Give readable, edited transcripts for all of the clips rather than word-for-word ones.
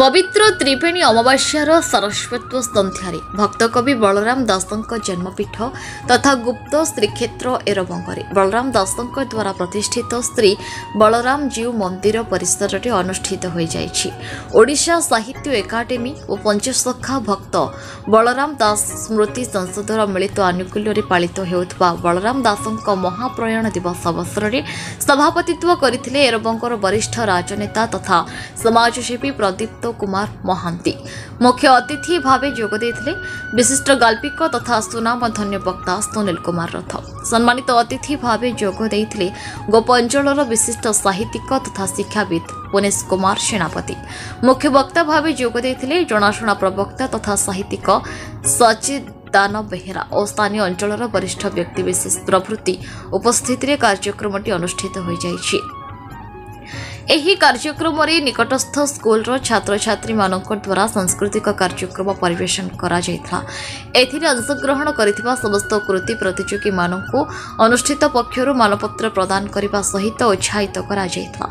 पवित्र त्रिवेणी अमावास्यार सरस्वत्व सन्ध्यारे भक्तकवि बलराम दासଙ୍କ जन्मपीठ तथा गुप्त श्रीक्षेत्र एरबंगरे बलराम दासଙ୍କ द्वारा प्रतिष्ठित श्री बलराम जीव मंदिर परिसर में अनुष्ठित हो जाइछि। ओडिशा साहित्य एकाडेमी और पंचसखा भक्त बलराम दास स्मृति संसदर मिलित आनुकूल्य पालित होउथबा बलराम दासଙ୍କ महाप्रयाण दिवस अवसर में सभापतित्व करथिले एरबंगर वरिष्ठ राजनेता तथा समाजसेवी प्रदीप कुमार महांती। मुख्य अतिथि भावे जोग देथिले विशिष्ट गाल्पिक तथा सुनामधन्य वक्ता सुनील कुमार रथ। सम्मानित अतिथि भावे जोग देथिले गोपांचलर विशिष्ट साहित्यिक तथा शिक्षाविद पुनेश कुमार सेनापति। मुख्य वक्ता भावे जोग देथिले जनाशुना प्रवक्ता तथा साहित्यिक सचिदान बेहेरा और स्थानीय अंचलर वरिष्ठ व्यक्तिविशेष प्रभृति उपस्थित कार्यक्रम अनुष्ठित हो जाइछि। एही कार्यक्रम निकटस्थ स्कूल छात्र छात्री मानक द्वारा सांस्कृतिक कार्यक्रम परिवेशन करा जायथा। एथिरे अंशग्रहण करिथिबा समस्त कृति प्रतियोगी मानकु अनुष्ठित पक्षरु मानपत्र प्रदान करिबा सहित उत्साहित करा जायथा।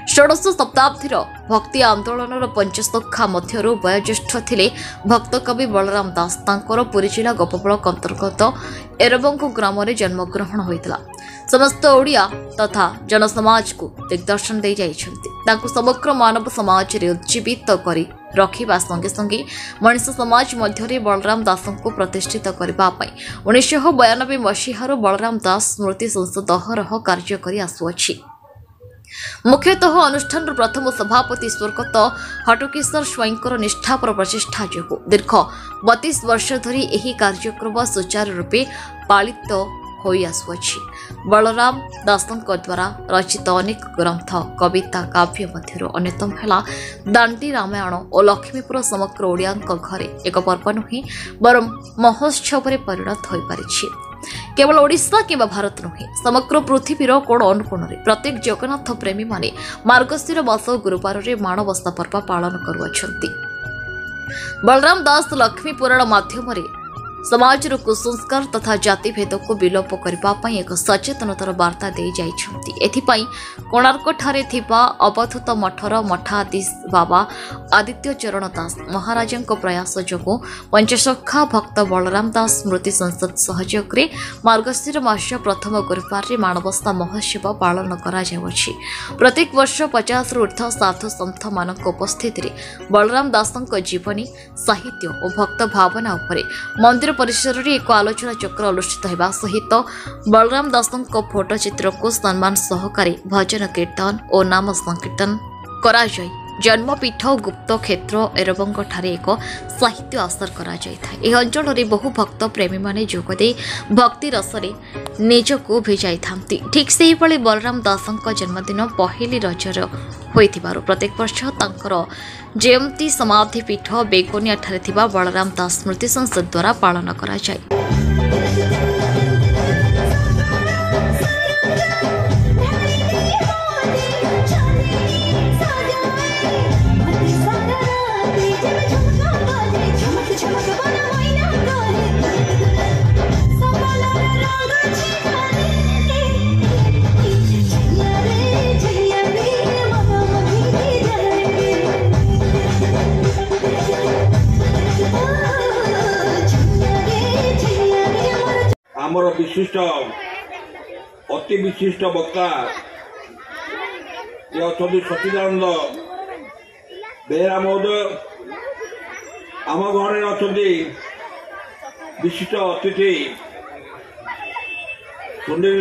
षोडश शताब्दीर भक्ति आंदोलनर पंचसखा मध्यरु वयोज्येष्ठ थिले भक्तकवि बलराम दास। तांकर पुरी जिला गोपबलक अंतर्गत एरबंग ग्राम में जन्मग्रहण होइतला। समस्त ओडिया तथा जनसमाज को दिग्दर्शन दे जाइछन्ति। समग्र मानव समाज रे उज्जीवित करी रखिबा संगे संगे मनीष समाज मध्य बलराम दास को प्रतिष्ठित करने 1992 मसीहार बलराम दास स्मृति संसद अहरह कार्य करि आसुअछि। मुख्यतः अनुष्ठान प्रथम सभापति स्वर्गत हटकिशोर स्वाईंकर निष्ठापर प्रचेषा जो दीर्घ 32 वर्ष धरी यह कार्यक्रम सुचारू रूपे पालित होई आसुअछि। बलराम दासଙ୍କ द्वारा रचित अनेक ग्रंथ कविता काव्य मध्यरु अन्यतम है दांडी रामायण और लक्ष्मीपुर समग्र ओडियाଙ୍କ घरे एक पर्व नुहे बरं महोत्सव परिणत हो पारिछि। केवल ओडिशा किंबा भारत नुहे समग्र पृथ्वीर कोण अनुकोण प्रत्येक जगन्नाथ प्रेमी माने मार्गशीर मास गुरुवार रे माणबसा पर्व पालन करुअछन्ति। बलराम दास लक्ष्मी पुराण माध्यम समाज कुसंस्कार तथा जाति भेद को विलोप करने एक सचेतनतार वार्ता दे जाइछन्ति। एथिपाई कोणार्क ठारे थिबा अवधूत मठर मठाधीश बाबा आदित्य चरण दास महाराजଙ୍କ प्रयास जोगु पंचसखा भक्त बलराम दास स्मृति संसद सहयोग रे मार्गशीर मास प्रथम गुरुवार रे माणबसा महोत्सव पालन करा जाउछि। प्रत्येक वर्ष 50 रु ऊर्ध्व साधु संत मानक उपस्थिति रे बलराम दासଙ୍କ जीवनी साहित्य और भक्त भावना उपरे मंदिर परिसर में एक आलोचना चक्र अनुष्ठित होगा सहित बलराम दासଙ୍କ फोटो चित्र को सम्मान सहकारी भजन कीर्तन और नाम संकीर्तन करा जाय जन्मपीठ गुप्त क्षेत्र एरबंग ठारे एक साहित्य आसर करा जायथा। एह अंचल रे बहु भक्त प्रेमी माने जोगदे भक्ति रसरे निजको भिजाई थांती। ठीक सेही भली बलराम दासଙ୍କ जन्मदिन पहली रजर होइथिबारु प्रत्येक वर्ष तांकर जयंती समाधि पीठ बेगोनिया ठारे थिबा बलराम दास स्मृति संसद द्वारा पालन करा जाय। आमर विशिष्ट अति विशिष्ट वक्ता ये अच्छा सचिदानंद बेहेरा महोदय आम घर अच्छा विशिष्ट अतिथि सुनील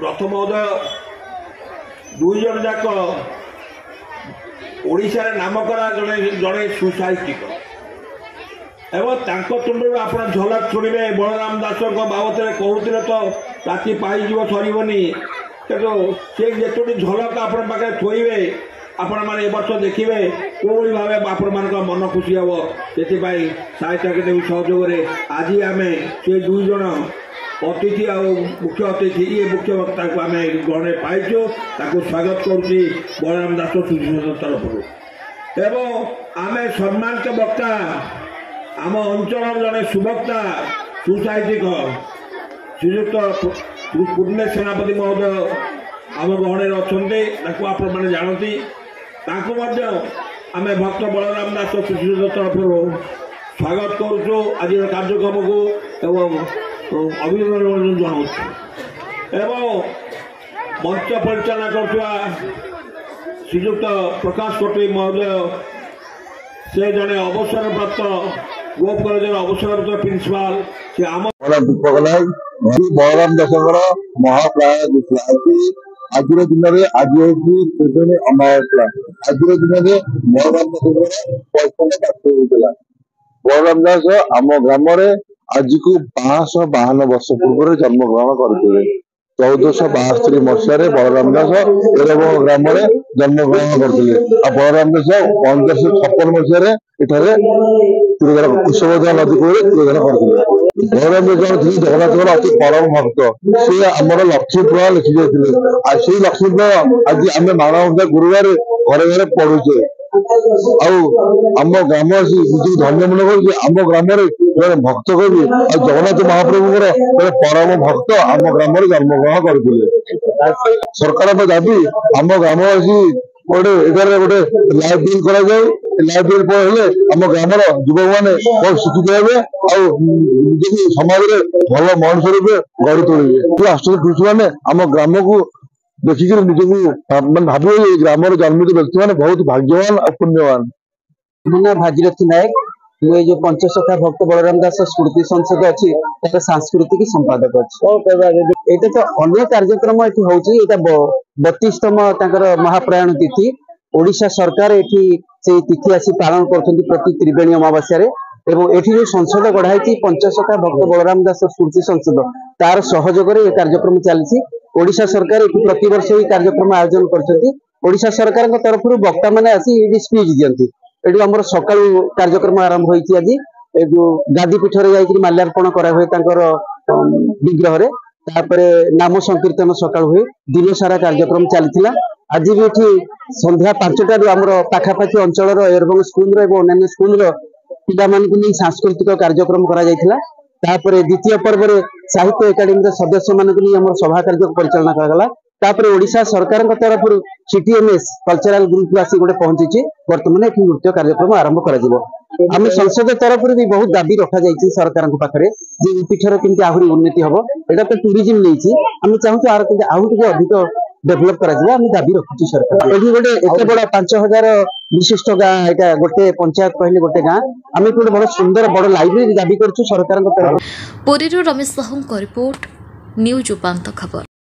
रथ महोदय दुई जन जाक ओडिशा नाम करा जड़े सुसाहित्यिक एवं तुंडर आप झलक शुणे बलराम दास बाबद में कहते तो राति पाई सरबनी कितु सी जिते झलक आप थोइबे आपण मैंने वर्ष देखिए कौन भाव आपण मन खुशी हम से साहित्य अकादेमी सहयोग आज आम से दुई जन अतिथि आ मुख्य अतिथि ये मुख्य वक्ता को आम ग्रहण पाइचु स्वागत करुच्ची बलराम दास तरफ एवं आम सम्मानित वक्ता आम अंचल जड़े सुवक्ता सुसाहित्यिक श्रीजुक्त पुनेश सेनापति महोदय आम गहणे अच्छा आप जानती आम भक्त बलराम दास शिशु तरफ स्वागत करुचु आज कार्यक्रम को एवं अभिनंदन जनाऊँ एवं मंच परिचालना कर श्रीजुक्त प्रकाश कोटे महोदय से जड़े अवसर प्राप्त गोप कॉलेज अवसर प्राप्त प्रिंसिपाल से आम बलराम दास महाप्राण आज दिन में आज हूँ अमावस्या आज दिन में बलराम दास बलराम दास आम ग्राम आज को 552 वर्ष पूर्व जन्म ग्रहण करते 1472 मसीह बलराम दास एरबंग ग्राम जन्म ग्रहण करते बलराम दास 1556 मसीह कुशबोध नदी कूल तिरोधान करते बलराम दास थे जगन्नाथ अति परम भक्त सी आमर लक्ष्मीपुरा लिखि जाते से लक्ष्मीपुरा आज आम माणवसा गुरुवार घरे घरे पढ़ुचे आम ग्रामवासी निजी धन्य मन कर ग्राम भक्त कवि जगन्नाथ महाप्रभु परम भक्त आम ग्राम जन्मग्रहण करते सरकार दाबी आम ग्रामवासी गोटे गोटे लाइब्रेरी कर आम ग्राम युवक मैंने बहुत शिक्षित हे समाज में भल मनुष्य रूपे गढ़ी तोड़े आश्चर्य मैंने आम ग्राम को देखिक निजक मैं भाव ग्राम जन्मित व्यक्ति मैंने बहुत भाग्यवान और पुण्यवान। मैं भागीरथी नायक मुझे जो पंचसखा भक्त बलराम दास स्मृति संसद अच्छी तार सांस्कृतिक संपादक अच्छी ये तो अनेक कार्यक्रम ये हूँ 32तम महाप्रयाण तिथि ओडिशा सरकार ये तिथि आसी पालन कर प्रति त्रिवेणी अमावास्या एवं ये जो संसद गढ़ाई पंचसखा भक्त बलराम दास स्मृति संसद तार सहयोग ये कार्यक्रम चलती ओडिशा सरकार ये प्रतिवर्ष ये कार्यक्रम आयोजन कर सरकार तरफ वक्ता मैंने आसी स्पीच दिखती ये आम सका कार्यक्रम आरंभ होती आज जो गादी पीठ में जाकर माल्यार्पण करा हुए विग्रह नाम संकीर्तन सका हुए दिन सारा कार्यक्रम चली आज भी ये संध्या 5टारू आम पाखापाखि अंचल एरबंग स्कूल अन्य स्कूल पिला नहीं सांस्कृतिक कार्यक्रम करा द्वितीय पर्व साहित्य एकाडेमी सदस्य मान सभा कार्य परिचालना करागला ओडिशा सरकार तरफ सीटीएमएस कल्चरल ग्रुप आसी गोटे पहुंची बर्तमान ये नृत्य कार्यक्रम आरंभ कर संसद तरफ भी बहुत दाबी रखा जाइए सरकार पाखे पीठर केमती आहरी उन्नति हम यहाँ तो टूरिज्म नहीं आम चाहूँ आर आहू अधिक डेभलप कर दाबी रखुची सरकार ये गोटे एत बड़ा 5000 विशिष्ट गाँ यहाँ गोटे पंचायत कहले गोटे गाँ आम गोटे बड़ा सुंदर बड़ लाइब्रेरी दाबी कर सरकार पुरी रमेश साहू रिपोर्ट न्यूज उपांत खबर।